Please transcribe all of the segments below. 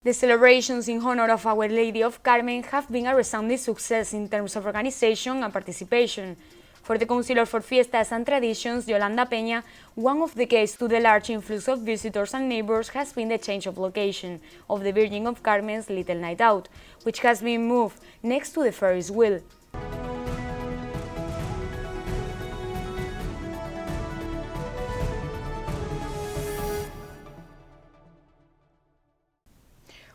The celebrations in honor of Our Lady of Carmen have been a resounding success in terms of organization and participation. For the Councilor for Fiestas and Traditions, Yolanda Peña, one of the keys to the large influx of visitors and neighbors has been the change of location of the Virgin of Carmen's Little Night Out, which has been moved next to the Ferris wheel.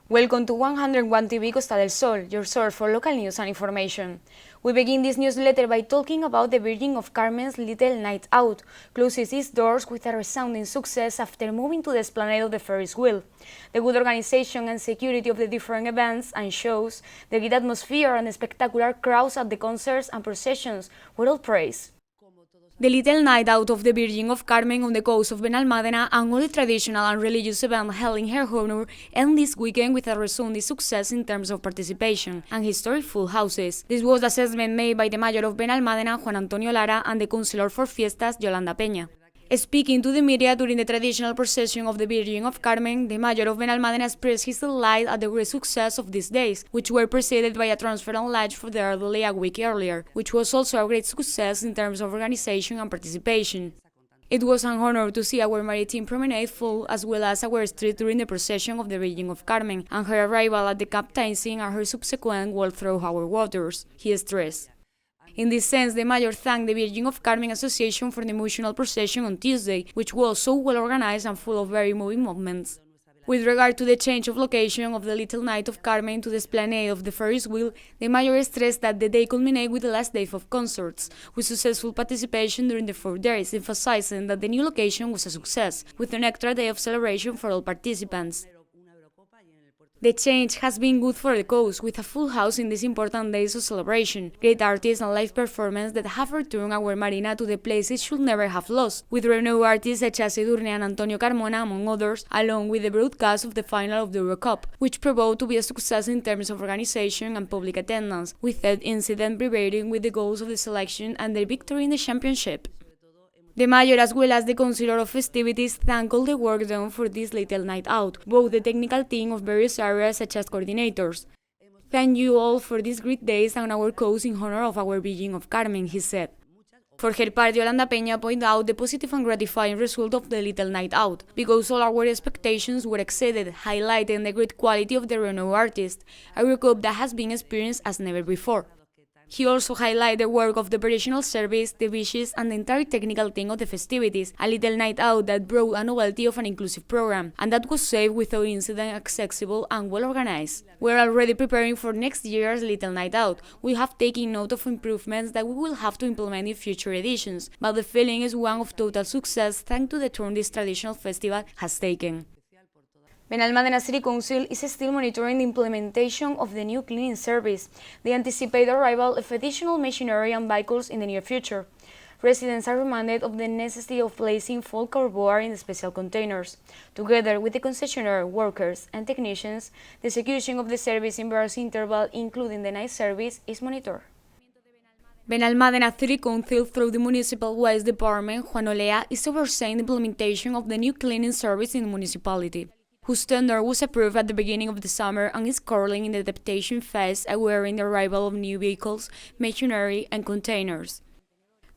Welcome to 101 TV Costa del Sol, your source for local news and information. We begin this newsletter by talking about the Virgin of Carmen's Little Night Out, closes its doors with a resounding success after moving to the esplanade of the Ferris wheel. The good organization and security of the different events and shows, the good atmosphere and the spectacular crowds at the concerts and processions were all praised. The Little Night Out of the Virgin of Carmen on the coast of Benalmádena and all the traditional and religious events held in her honor end this weekend with a resounding success in terms of participation and historic full houses. This was the assessment made by the Mayor of Benalmádena, Juan Antonio Lara, and the Councilor for Fiestas, Yolanda Peña. Speaking to the media during the traditional procession of the Virgin of Carmen, the Mayor of Benalmádena expressed his delight at the great success of these days, which were preceded by a transfer on lodge for the elderly a week earlier, which was also a great success in terms of organization and participation. It was an honor to see our maritime promenade full as well as our street during the procession of the Virgin of Carmen and her arrival at the captaincy and her subsequent walk through our waters, he stressed. In this sense, the Mayor thanked the Virgin of Carmen Association for the emotional procession on Tuesday, which was so well organized and full of very moving moments. With regard to the change of location of the Little Night of Carmen to the esplanade of the Ferris wheel, the Mayor stressed that the day culminated with the last day of concerts, with successful participation during the 4 days, emphasizing that the new location was a success, with an extra day of celebration for all participants. The change has been good for the coast, with a full house in these important days of celebration, great artists and live performance that have returned our Marina to the place it should never have lost, with renowned artists such as Edurne and Antonio Carmona among others, along with the broadcast of the final of the Euro Cup, which proved to be a success in terms of organization and public attendance, with that incident prevailing with the goals of the selection and their victory in the championship. The Mayor, as well as the Councilor of Festivities, thanked all the work done for this Little Night Out, both the technical team of various areas such as coordinators. Thank you all for these great days and our cause in honor of our Virgin of Carmen, he said. For her part, Yolanda Peña pointed out the positive and gratifying result of the Little Night Out, because all our expectations were exceeded, highlighting the great quality of the renowned artist, a group that has been experienced as never before. He also highlighted the work of the operational service, the beaches, and the entire technical team of the festivities, a Little Night Out that brought a novelty of an inclusive program, and that was safe without incident, accessible, and well organized. We're already preparing for next year's Little Night Out. We have taken note of improvements that we will have to implement in future editions, but the feeling is one of total success thanks to the turn this traditional festival has taken. Benalmádena City Council is still monitoring the implementation of the new cleaning service. They anticipate the arrival of additional machinery and vehicles in the near future. Residents are reminded of the necessity of placing full cardboard in the special containers. Together with the concessionaire, workers, and technicians, the execution of the service in various intervals, including the night service, is monitored. Benalmádena City Council, through the Municipal Waste Department, Juan Olea, is overseeing the implementation of the new cleaning service in the municipality, whose tender was approved at the beginning of the summer and is currently in the adaptation phase, awaiting the arrival of new vehicles, machinery, and containers.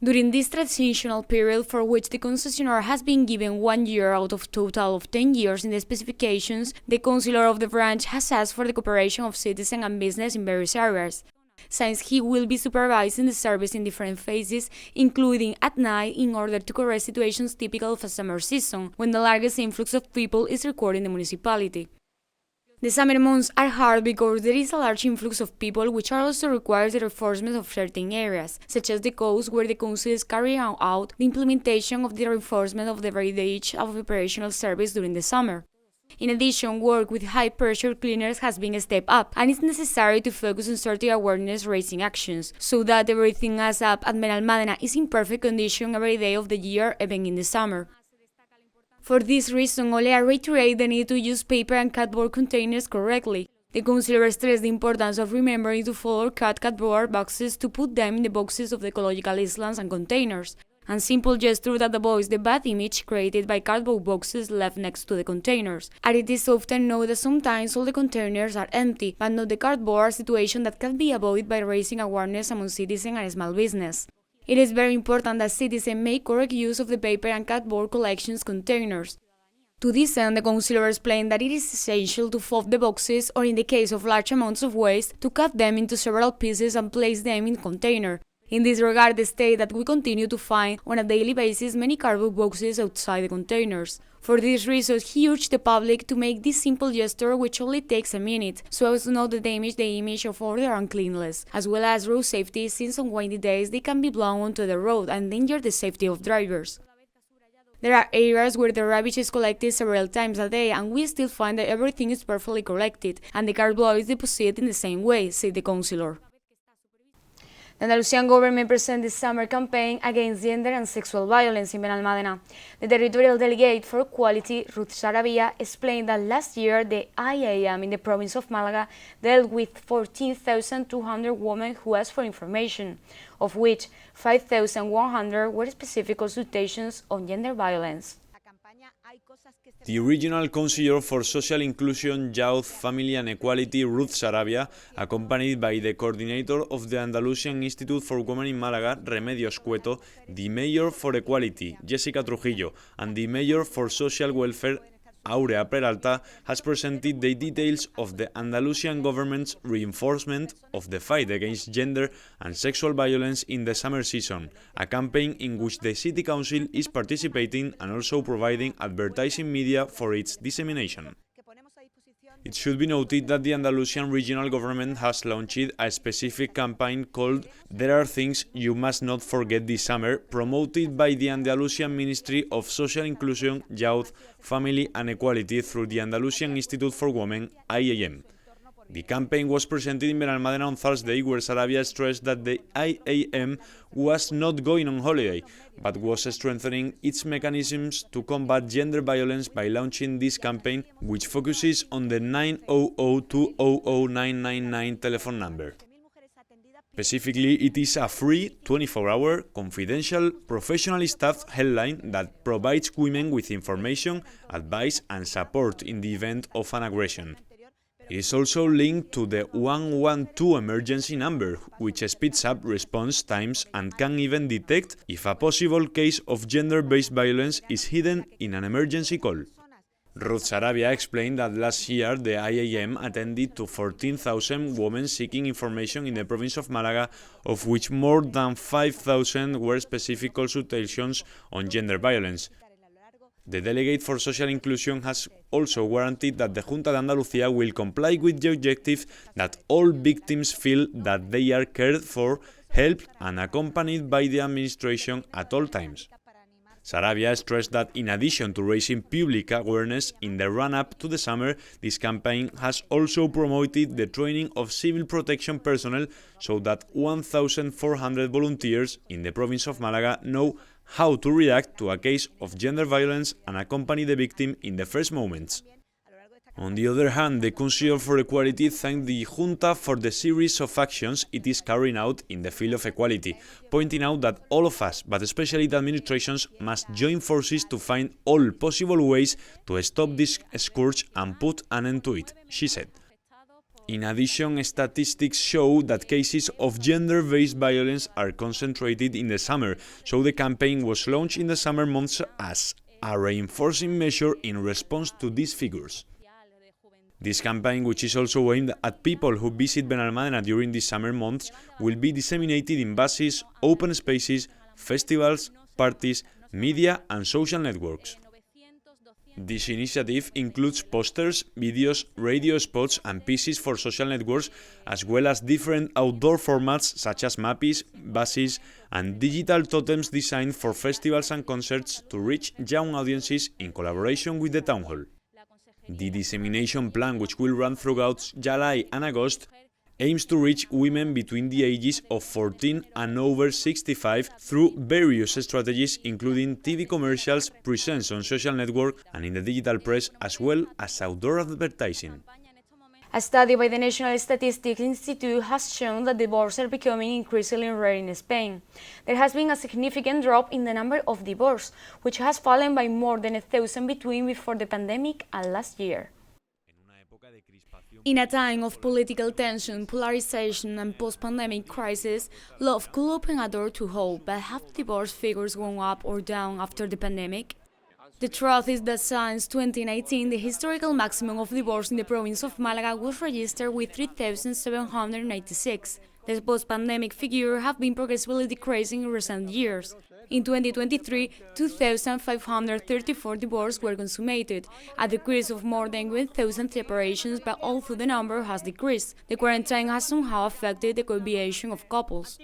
During this transitional period, for which the concessionaire has been given 1 year out of total of 10 years in the specifications, the councillor of the branch has asked for the cooperation of citizens and business in various areas, since he will be supervising the service in different phases, including at night, in order to correct situations typical of a summer season, when the largest influx of people is recorded in the municipality. The summer months are hard because there is a large influx of people, which also requires the reinforcement of certain areas, such as the coast, where the council is carrying out the implementation of the reinforcement of the very days of operational service during the summer. In addition, work with high-pressure cleaners has been stepped up, and it's necessary to focus on certain awareness-raising actions, so that everything as up at Benalmádena is in perfect condition every day of the year, even in the summer. For this reason, Olea reiterated the need to use paper and cardboard containers correctly. The councillor stressed the importance of remembering to follow cut cardboard boxes to put them in the boxes of the ecological islands and containers, and simple gesture that avoids the bad image created by cardboard boxes left next to the containers. And it is often known that sometimes all the containers are empty, but not the cardboard, a situation that can be avoided by raising awareness among citizens and small business. It is very important that citizens make correct use of the paper and cardboard collections containers. To this end, the councillor explained that it is essential to fold the boxes, or in the case of large amounts of waste, to cut them into several pieces and place them in a container. In this regard, they state that we continue to find on a daily basis many cardboard boxes outside the containers. For this reason, he urged the public to make this simple gesture, which only takes a minute, so as to not damage the image of order and cleanliness, as well as road safety, since on windy days they can be blown onto the road and endanger the safety of drivers. There are areas where the rubbish is collected several times a day, and we still find that everything is perfectly collected, and the cardboard is deposited in the same way, said the councillor. The Andalusian government presented the summer campaign against gender and sexual violence in Benalmádena. The territorial delegate for equality, Ruth Sarabia, explained that last year the IAM in the province of Málaga dealt with 14,200 women who asked for information, of which 5,100 were specific consultations on gender violence. The Regional Councillor for Social Inclusion, Youth, Family and Equality, Ruth Sarabia, accompanied by the coordinator of the Andalusian Institute for Women in Málaga, Remedios Cueto, the Mayor for Equality, Jessica Trujillo, and the Mayor for Social Welfare, Aurea Peralta, has presented the details of the Andalusian government's reinforcement of the fight against gender and sexual violence in the summer season, a campaign in which the City Council is participating and also providing advertising media for its dissemination. It should be noted that the Andalusian regional government has launched a specific campaign called "There Are Things You Must Not Forget This Summer", promoted by the Andalusian Ministry of Social Inclusion, Youth, Family and Equality through the Andalusian Institute for Women, IAM. The campaign was presented in Benalmádena on Thursday, where Sarabia stressed that the IAM was not going on holiday, but was strengthening its mechanisms to combat gender violence by launching this campaign, which focuses on the 900-200-999 telephone number. Specifically, it is a free, 24-hour, confidential, professionally staffed helpline that provides women with information, advice and support in the event of an aggression. It is also linked to the 112 emergency number, which speeds up response times and can even detect if a possible case of gender-based violence is hidden in an emergency call. Ruth Sarabia explained that last year the IAM attended to 14,000 women seeking information in the province of Málaga, of which more than 5,000 were specific consultations on gender violence. The Delegate for Social Inclusion has also guaranteed that the Junta de Andalucía will comply with the objective that all victims feel that they are cared for, helped and accompanied by the administration at all times. Sarabia stressed that in addition to raising public awareness in the run-up to the summer, this campaign has also promoted the training of civil protection personnel so that 1,400 volunteers in the province of Málaga know how to react to a case of gender violence and accompany the victim in the first moments. On the other hand, the Council for Equality thanked the Junta for the series of actions it is carrying out in the field of equality, pointing out that all of us, but especially the administrations, must join forces to find all possible ways to stop this scourge and put an end to it, she said. In addition, statistics show that cases of gender-based violence are concentrated in the summer, so the campaign was launched in the summer months as a reinforcing measure in response to these figures. This campaign, which is also aimed at people who visit Benalmádena during the summer months, will be disseminated in buses, open spaces, festivals, parties, media and social networks. This initiative includes posters, videos, radio spots and pieces for social networks, as well as different outdoor formats such as mappies, buses and digital totems designed for festivals and concerts to reach young audiences in collaboration with the Town Hall. The dissemination plan, which will run throughout July and August, aims to reach women between the ages of 14 and over 65 through various strategies including TV commercials, presence on social networks and in the digital press, as well as outdoor advertising. A study by the National Statistics Institute has shown that divorces are becoming increasingly rare in Spain. There has been a significant drop in the number of divorces, which has fallen by more than 1,000 between before the pandemic and last year. In a time of political tension, polarization, and post-pandemic crisis, love could open a door to hope, but have divorce figures gone up or down after the pandemic? The truth is that since 2019, the historical maximum of divorce in the province of Malaga was registered with 3,796. The post-pandemic figure have been progressively decreasing in recent years. In 2023, 2,534 divorces were consummated, a decrease of more than 1,000 separations, but although the number has decreased, the quarantine has somehow affected the cohabitation of couples.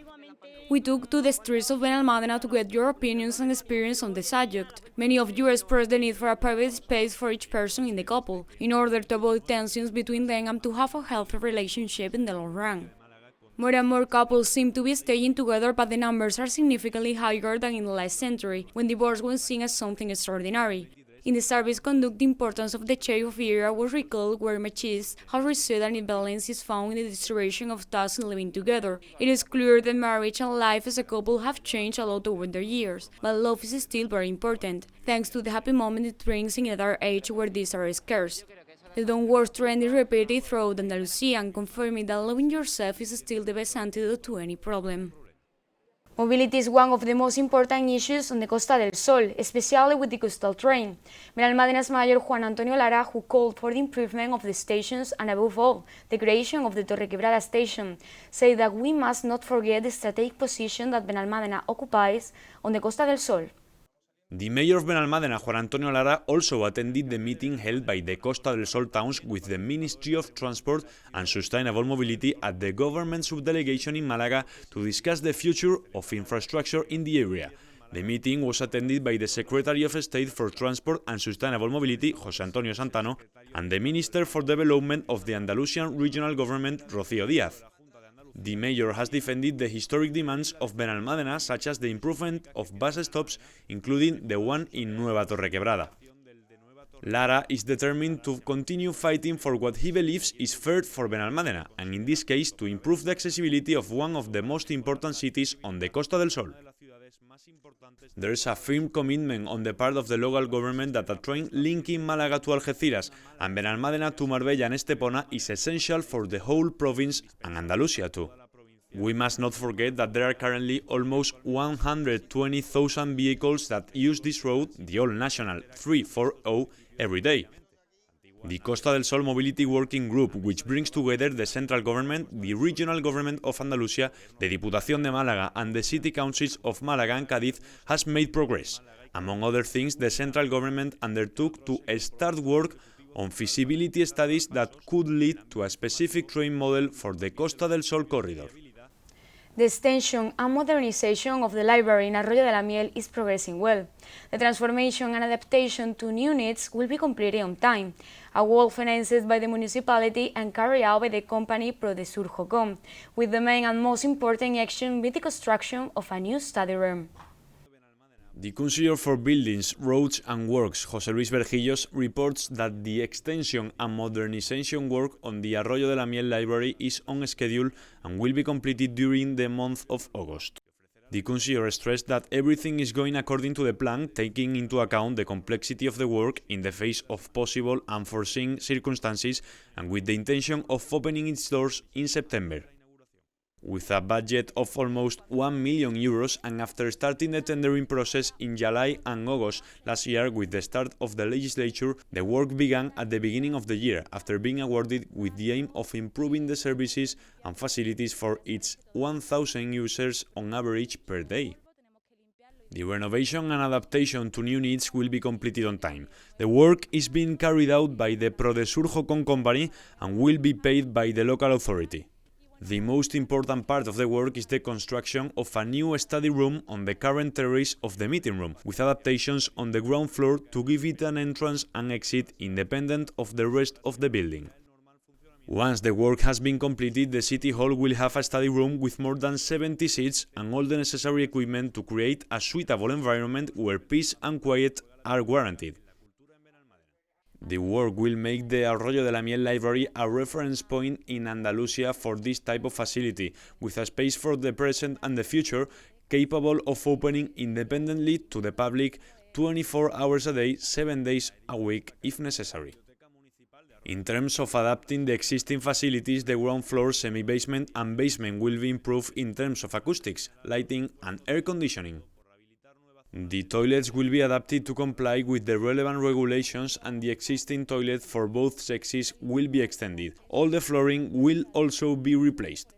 We took to the streets of Benalmádena to get your opinions and experience on the subject. Many of you expressed the need for a private space for each person in the couple, in order to avoid tensions between them and to have a healthy relationship in the long run. More and more couples seem to be staying together, but the numbers are significantly higher than in the last century, when divorce was seen as something extraordinary. In the service conduct, the importance of the change of era was recalled, where machismo has receded and imbalance is found in the distribution of tasks and living together. It is clear that marriage and life as a couple have changed a lot over the years, but love is still very important, thanks to the happy moment it brings in another age where these are scarce. The downward trend is repeated throughout Andalusia, and confirming that loving yourself is still the best antidote to any problem. Mobility is one of the most important issues on the Costa del Sol, especially with the coastal train. Benalmádena's Mayor Juan Antonio Lara, who called for the improvement of the stations and above all, the creation of the Torrequebrada station, said that we must not forget the strategic position that Benalmádena occupies on the Costa del Sol. The mayor of Benalmádena, Juan Antonio Lara, also attended the meeting held by the Costa del Sol towns with the Ministry of Transport and Sustainable Mobility at the government subdelegation in Malaga to discuss the future of infrastructure in the area. The meeting was attended by the Secretary of State for Transport and Sustainable Mobility, José Antonio Santano, and the Minister for Development of the Andalusian Regional Government, Rocío Díaz. The mayor has defended the historic demands of Benalmádena, such as the improvement of bus stops, including the one in Nueva Torrequebrada. Lara is determined to continue fighting for what he believes is fair for Benalmádena, and in this case to improve the accessibility of one of the most important cities on the Costa del Sol. There is a firm commitment on the part of the local government that a train linking Málaga to Algeciras and Benalmádena to Marbella and Estepona is essential for the whole province and Andalusia too. We must not forget that there are currently almost 120,000 vehicles that use this road, the old National 340, every day. The Costa del Sol Mobility Working Group, which brings together the central government, the regional government of Andalusia, the Diputación de Málaga and the city councils of Málaga and Cádiz, has made progress. Among other things, the central government undertook to start work on feasibility studies that could lead to a specific train model for the Costa del Sol corridor. The extension and modernization of the library in Arroyo de la Miel is progressing well. The transformation and adaptation to new needs will be completed on time, a work financed by the municipality and carried out by the company ProDesurjocom, with the main and most important action being the construction of a new study room. The Councillor for Buildings, Roads and Works, José Luis Vergillos, reports that the extension and modernization work on the Arroyo de la Miel library is on schedule and will be completed during the month of August. The Councillor stressed that everything is going according to the plan, taking into account the complexity of the work in the face of possible unforeseen circumstances and with the intention of opening its doors in September. With a budget of almost €1 million and after starting the tendering process in July and August last year with the start of the legislature, the work began at the beginning of the year after being awarded with the aim of improving the services and facilities for its 1,000 users on average per day. The renovation and adaptation to new needs will be completed on time. The work is being carried out by the ProDesurjocom company and will be paid by the local authority. The most important part of the work is the construction of a new study room on the current terrace of the meeting room, with adaptations on the ground floor to give it an entrance and exit independent of the rest of the building. Once the work has been completed, the City Hall will have a study room with more than 70 seats and all the necessary equipment to create a suitable environment where peace and quiet are guaranteed. The work will make the Arroyo de la Miel Library a reference point in Andalusia for this type of facility, with a space for the present and the future capable of opening independently to the public 24 hours a day, 7 days a week if necessary. In terms of adapting the existing facilities, the ground floor, semi-basement and basement will be improved in terms of acoustics, lighting and air conditioning. The toilets will be adapted to comply with the relevant regulations and the existing toilet for both sexes will be extended. All the flooring will also be replaced.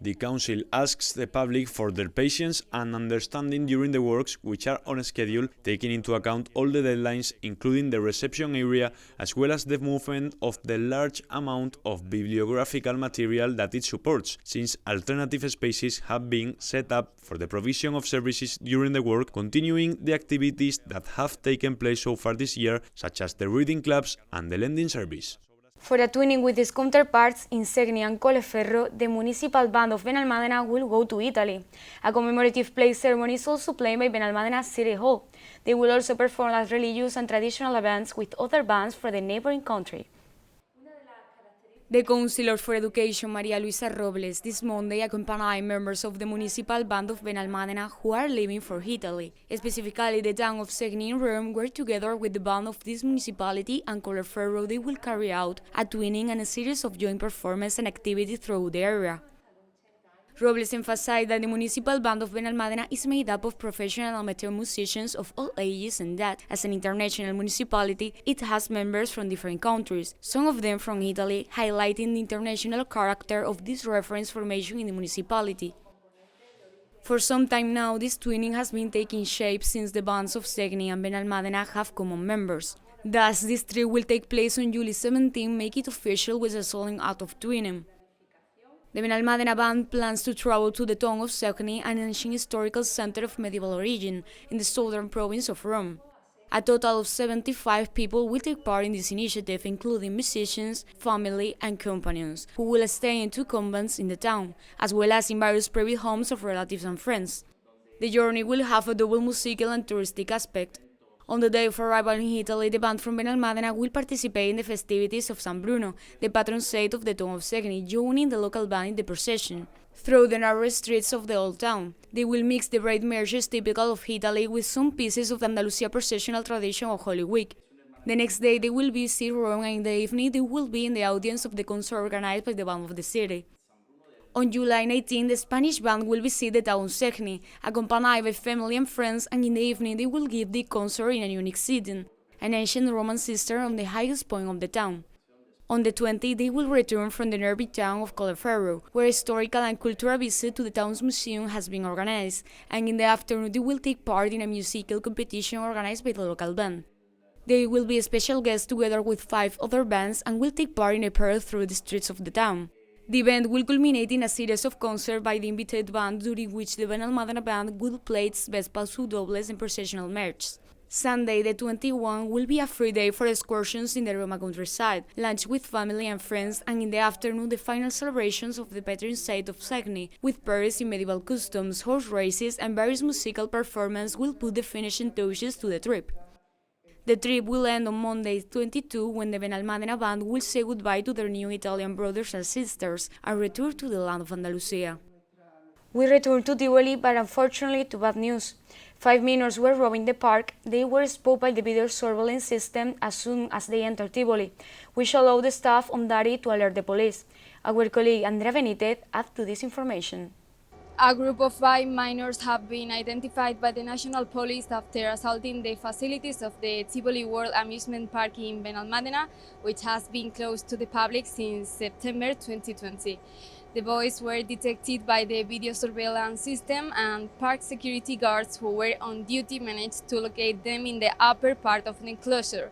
The Council asks the public for their patience and understanding during the works, which are on schedule, taking into account all the deadlines, including the reception area, as well as the movement of the large amount of bibliographical material that it supports, since alternative spaces have been set up for the provision of services during the work, continuing the activities that have taken place so far this year, such as the reading clubs and the lending service. For a twinning with its counterparts in Segni and Colleferro, the municipal band of Benalmádena will go to Italy. A commemorative play ceremony is also planned by Benalmádena City Hall. They will also perform at religious and traditional events with other bands from the neighboring country. The Councillor for Education, Maria Luisa Robles, this Monday accompanied members of the municipal band of Benalmádena who are leaving for Italy. Specifically, the town of Segni in Rome were together with the band of this municipality, and Colleferro they will carry out a twinning and a series of joint performances and activities throughout the area. Robles emphasized that the municipal band of Benalmádena is made up of professional and amateur musicians of all ages and that, as an international municipality, it has members from different countries, some of them from Italy, highlighting the international character of this reference formation in the municipality. For some time now, this twinning has been taking shape since the bands of Segni and Benalmádena have common members. Thus, this trip will take place on July 17, make it official with a solemn act of twinning. The Benalmádena band plans to travel to the town of Segni, an ancient historical center of medieval origin in the southern province of Rome. A total of 75 people will take part in this initiative, including musicians, family, and companions, who will stay in 2 convents in the town, as well as in various private homes of relatives and friends. The journey will have a double musical and touristic aspect. On the day of arrival in Italy, the band from Benalmádena will participate in the festivities of San Bruno, the patron saint of the town of Segni, joining the local band in the procession. Through the narrow streets of the old town, they will mix the bright marches typical of Italy with some pieces of the Andalusia processional tradition of Holy Week. The next day, they will visit Rome, and in the evening, they will be in the audience of the concert organized by the band of the city. On July 19, the Spanish band will visit the town Segni, accompanied by family and friends, and in the evening they will give the concert in a unique setting, an ancient Roman cistern on the highest point of the town. On the 20th, they will return from the nearby town of Colleferro, where a historical and cultural visit to the town's museum has been organized, and in the afternoon they will take part in a musical competition organized by the local band. They will be special guests together with 5 other bands and will take part in a parade through the streets of the town. The event will culminate in a series of concerts by the invited band, during which the Benalmádena band will play its best paso dobles and processional marches. Sunday, the 21st, will be a free day for excursions in the Roma countryside, lunch with family and friends, and in the afternoon, the final celebrations of the patron saint of Segni, with parades in medieval customs, horse races, and various musical performances will put the finishing touches to the trip. The trip will end on Monday 22, when the Benalmádena band will say goodbye to their new Italian brothers and sisters and return to the land of Andalusia. We returned to Tivoli, but unfortunately to bad news. 5 minors were robbing the park. They were spotted by the video surveillance system as soon as they entered Tivoli, which allowed the staff on duty to alert the police. Our colleague Andrea Benitez adds to this information. A group of 5 minors have been identified by the National Police after assaulting the facilities of the Tivoli World Amusement Park in Benalmádena, which has been closed to the public since September 2020. The boys were detected by the video surveillance system, and park security guards who were on duty managed to locate them in the upper part of the enclosure.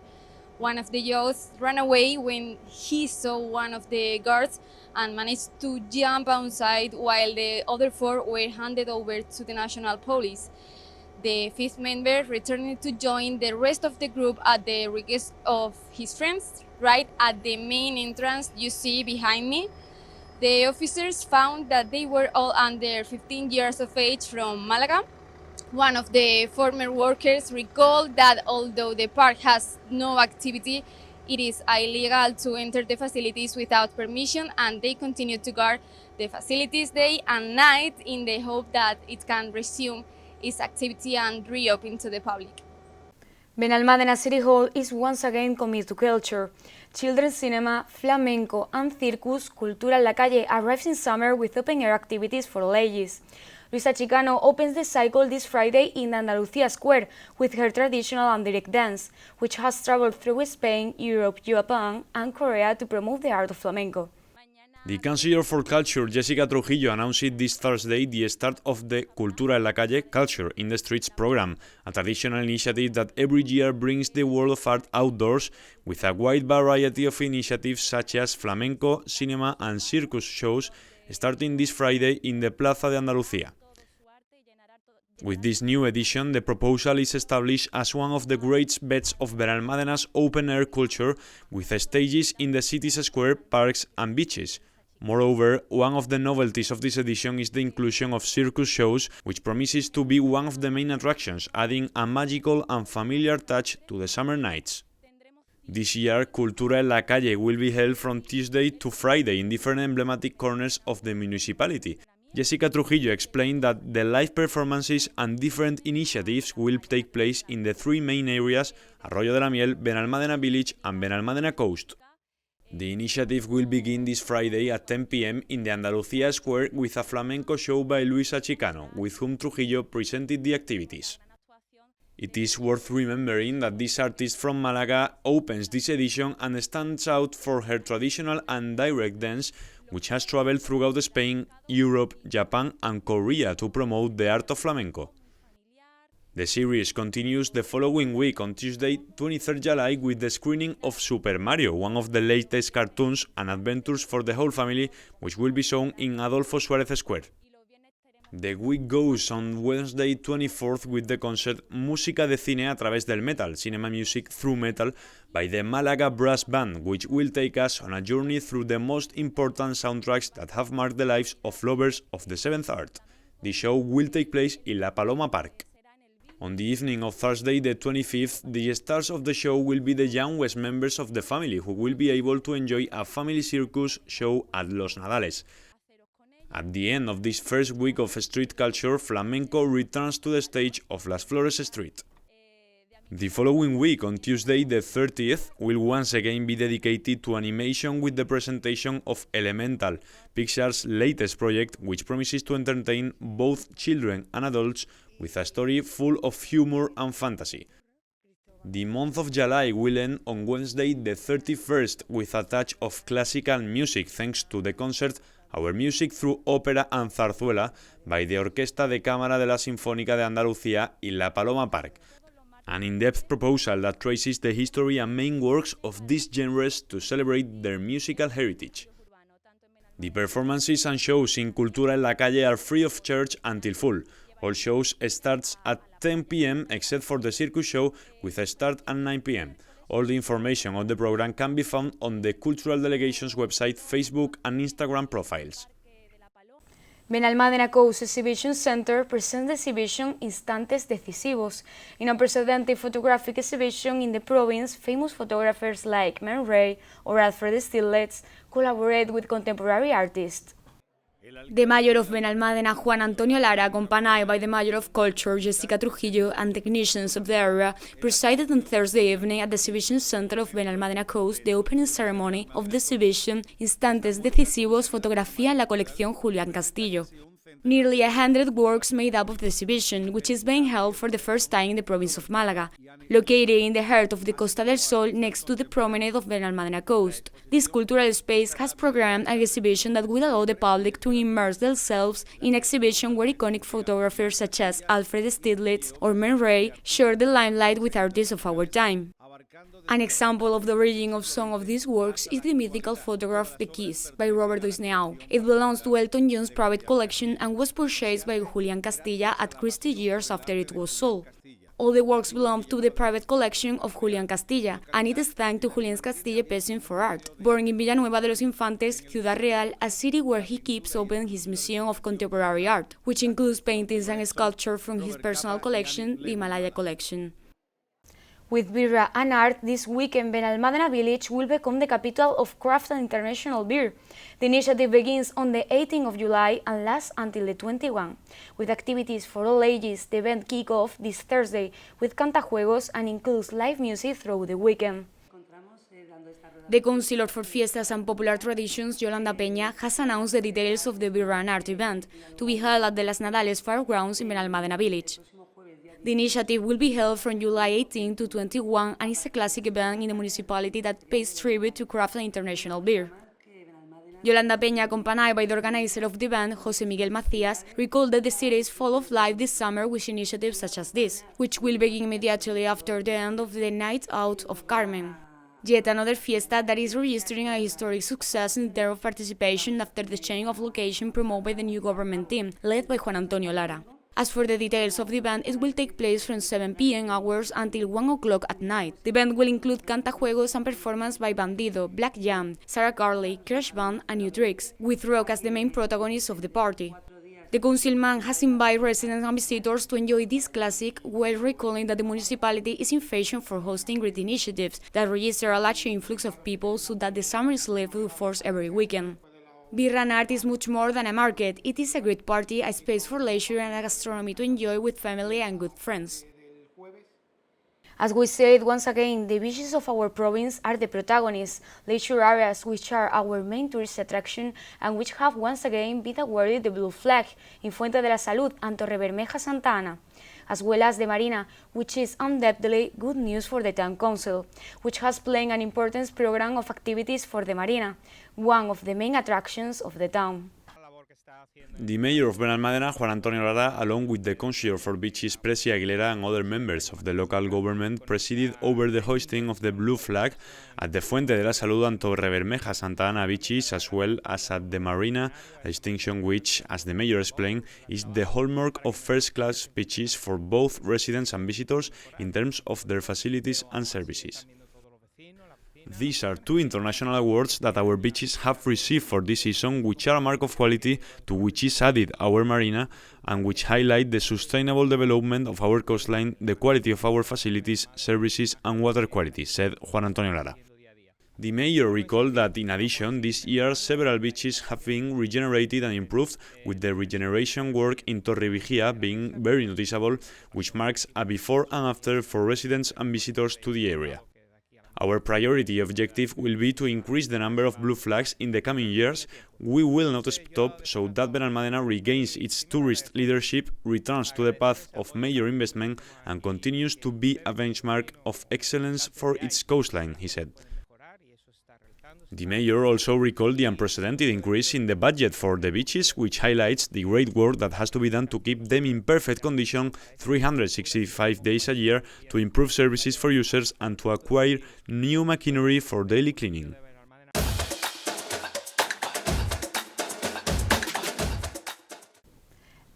One of the youths ran away when he saw one of the guards and managed to jump outside, while the other 4 were handed over to the National Police. The 5th member returned to join the rest of the group at the request of his friends, right at the main entrance you see behind me. The officers found that they were all under 15 years of age from Malaga. One of the former workers recalled that although the park has no activity, it is illegal to enter the facilities without permission, and they continue to guard the facilities day and night in the hope that it can resume its activity and reopen to the public. Benalmádena City Hall is once again committed to culture. Children's cinema, flamenco, and circus Cultura en la Calle arrives in summer with open-air activities for all ages. Luisa Chicano opens the cycle this Friday in Andalucía Square with her traditional and direct dance, which has traveled through Spain, Europe, Japan, and Korea to promote the art of flamenco. The Councillor for Culture, Jessica Trujillo, announced this Thursday the start of the Cultura en la Calle Culture in the Streets program, a traditional initiative that every year brings the world of art outdoors with a wide variety of initiatives such as flamenco, cinema and circus shows starting this Friday in the Plaza de Andalucía. With this new edition, the proposal is established as one of the great bets of Benalmádena's open-air culture with stages in the city's square, parks and beaches. Moreover, one of the novelties of this edition is the inclusion of circus shows, which promises to be one of the main attractions, adding a magical and familiar touch to the summer nights. This year, Cultura en la Calle will be held from Tuesday to Friday in different emblematic corners of the municipality. Jessica Trujillo explained that the live performances and different initiatives will take place in the three main areas: Arroyo de la Miel, Benalmádena Village and Benalmádena Coast. The initiative will begin this Friday at 10 p.m. in the Andalucía Square with a flamenco show by Luisa Chicano, with whom Trujillo presented the activities. It is worth remembering that this artist from Malaga opens this edition and stands out for her traditional and direct dance, which has traveled throughout Spain, Europe, Japan and Korea to promote the art of flamenco. The series continues the following week on Tuesday, 23rd July, with the screening of Super Mario, one of the latest cartoons and adventures for the whole family, which will be shown in Adolfo Suárez Square. The week goes on Wednesday 24th with the concert Música de Cine a través del Metal, Cinema Music Through Metal, by the Málaga Brass Band, which will take us on a journey through the most important soundtracks that have marked the lives of lovers of the seventh art. The show will take place in La Paloma Park. On the evening of Thursday the 25th, the stars of the show will be the youngest members of the family, who will be able to enjoy a family circus show at Los Nadales. At the end of this first week of street culture, flamenco returns to the stage of Las Flores Street. The following week, on Tuesday the 30th, will once again be dedicated to animation with the presentation of Elemental, Pixar's latest project, which promises to entertain both children and adults with a story full of humor and fantasy. The month of July will end on Wednesday the 31st with a touch of classical music thanks to the concert Our Music Through Ópera and Zarzuela by the Orquesta de Cámara de la Sinfónica de Andalucía in La Paloma Park, an in-depth proposal that traces the history and main works of these genres to celebrate their musical heritage. The performances and shows in Cultura en la Calle are free of charge until full. All shows starts at 10 p.m. except for the circus show with a start at 9 p.m. All the information on the program can be found on the Cultural Delegation's website, Facebook and Instagram profiles. Benalmádena Coast Exhibition Center presents the exhibition Instantes Decisivos, an unprecedented photographic exhibition in the province. Famous photographers like Man Ray or Alfred Stieglitz collaborate with contemporary artists. The Mayor of Benalmádena, Juan Antonio Lara, accompanied by the Mayor of Culture, Jessica Trujillo, and technicians of the area, presided on Thursday evening at the Exhibition Center of Benalmádena Coast the opening ceremony of the exhibition Instantes Decisivos, Fotografía en la colección Julio Castillo. Nearly 100 works made up of the exhibition, which is being held for the first time in the province of Málaga, located in the heart of the Costa del Sol next to the promenade of Benalmádena Coast. This cultural space has programmed an exhibition that will allow the public to immerse themselves in exhibition where iconic photographers such as Alfred Stieglitz or Man Ray share the limelight with artists of our time. An example of the origin of some of these works is the mythical photograph The Kiss by Robert Doisneau. It belongs to Elton John's private collection and was purchased by Julian Castilla at Christie years after it was sold. All the works belong to the private collection of Julián Castilla, and it is thanks to Julián Castilla's passion for art. Born in Villanueva de los Infantes, Ciudad Real, a city where he keeps open his Museum of Contemporary Art, which includes paintings and sculpture from his personal collection, the Himalaya collection. With birra and art, this weekend Benalmádena village will become the capital of craft and international beer. The initiative begins on the 18th of July and lasts until the 21st. With activities for all ages, the event kicks off this Thursday with cantajuegos and includes live music throughout the weekend. The Councilor for Fiestas and Popular Traditions, Yolanda Peña, has announced the details of the birra and art event, to be held at the Las Nadales Fairgrounds in Benalmádena village. The initiative will be held from July 18 to 21 and is a classic event in the municipality that pays tribute to craft and international beer. Yolanda Peña, accompanied by the organizer of the event, José Miguel Macías, recalled that the city is full of life this summer with initiatives such as this, which will begin immediately after the end of the Night Out of Carmen. Yet another fiesta that is registering a historic success in terms of participation after the change of location promoted by the new government team, led by Juan Antonio Lara. As for the details of the event, it will take place from 7 p.m. hours until 1 o'clock at night. The event will include cantajuegos and performance by Bandido, Black Jam, Sarah Carly, Crash Band and New Tricks, with rock as the main protagonists of the party. The councilman has invited residents and visitors to enjoy this classic while recalling that the municipality is in fashion for hosting great initiatives that register a large influx of people so that the summer is lived with force every weekend. Birra and art is much more than a market. It is a great party, a space for leisure and a gastronomy to enjoy with family and good friends. As we said once again, the beaches of our province are the protagonists, leisure areas which are our main tourist attraction and which have once again been awarded the Blue Flag in Fuente de la Salud and Torrebermeja Santa Ana, as well as the Marina, which is undoubtedly good news for the town council, which has planned an important program of activities for the Marina, one of the main attractions of the town. The mayor of Benalmádena, Juan Antonio Lara, along with the Councilor for Beaches, Marina Aguilar, and other members of the local government, presided over the hoisting of the blue flag at the Fuente de la Salud and Torrebermeja Santa Ana beaches, as well as at the Marina, a distinction which, as the mayor explained, is the hallmark of first-class beaches for both residents and visitors in terms of their facilities and services. These are two international awards that our beaches have received for this season, which are a mark of quality to which is added our marina and which highlight the sustainable development of our coastline, the quality of our facilities, services and water quality, said Juan Antonio Lara. The mayor recalled that in addition, this year several beaches have been regenerated and improved, with the regeneration work in Torrevieja being very noticeable, which marks a before and after for residents and visitors to the area. Our priority objective will be to increase the number of blue flags in the coming years. We will not stop so that Benalmádena regains its tourist leadership, returns to the path of major investment and continues to be a benchmark of excellence for its coastline, he said. The mayor also recalled the unprecedented increase in the budget for the beaches, which highlights the great work that has to be done to keep them in perfect condition 365 days a year, to improve services for users and to acquire new machinery for daily cleaning.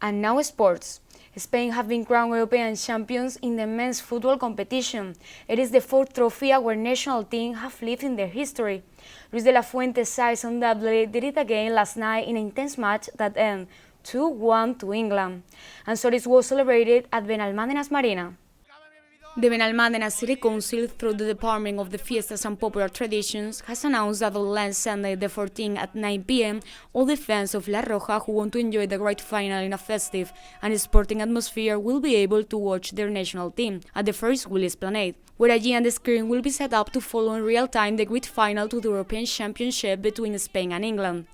And now sports. Spain have been crowned European champions in the men's football competition. It is the fourth trophy our national team have lived in their history. Luis de la Fuente's sides undoubtedly did it again last night in an intense match that ended 2-1 to England, and so this was celebrated at Benalmádena's Marina. The Benalmádena City Council, through the Department of the Fiestas and Popular Traditions, has announced that on last Sunday the 14th at 9 p.m, all the fans of La Roja who want to enjoy the great final in a festive and sporting atmosphere will be able to watch their national team at the Ferris Wheel Esplanade, where a giant screen will be set up to follow in real time the great final to the European Championship between Spain and England.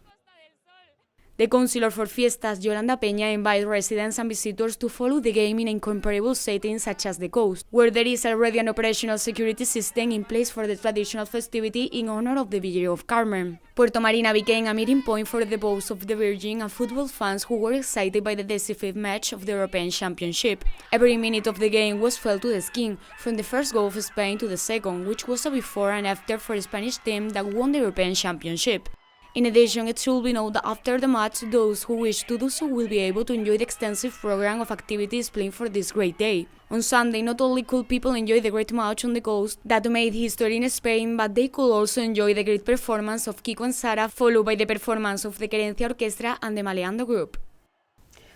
The Councilor for Fiestas, Yolanda Peña, invited residents and visitors to follow the game in incomparable settings such as the coast, where there is already an operational security system in place for the traditional festivity in honor of the Virgin of Carmen. Puerto Marina became a meeting point for the boats of the Virgin and football fans who were excited by the decisive match of the European Championship. Every minute of the game was felt to the skin, from the first goal of Spain to the second, which was a before and after for the Spanish team that won the European Championship. In addition, it should be noted that after the match, those who wish to do so will be able to enjoy the extensive program of activities planned for this great day. On Sunday, not only could people enjoy the great match on the coast that made history in Spain, but they could also enjoy the great performance of Kiko and Sara, followed by the performance of the Querencia Orchestra and the Maleando group.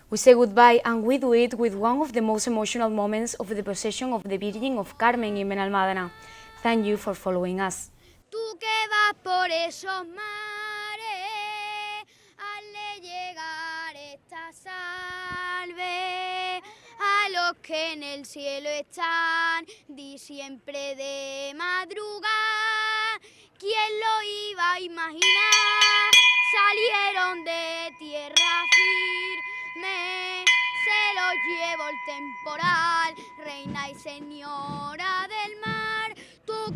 We say goodbye, and we do it with one of the most emotional moments of the procession of the Virgin of Carmen in Benalmádena. Thank you for following us. Tú que vas por esos mares, hazle llegar esta salve a los que en el cielo están, di siempre de madrugada. ¿Quién lo iba a imaginar? Salieron de tierra firme, se los llevó el temporal, reina y señora de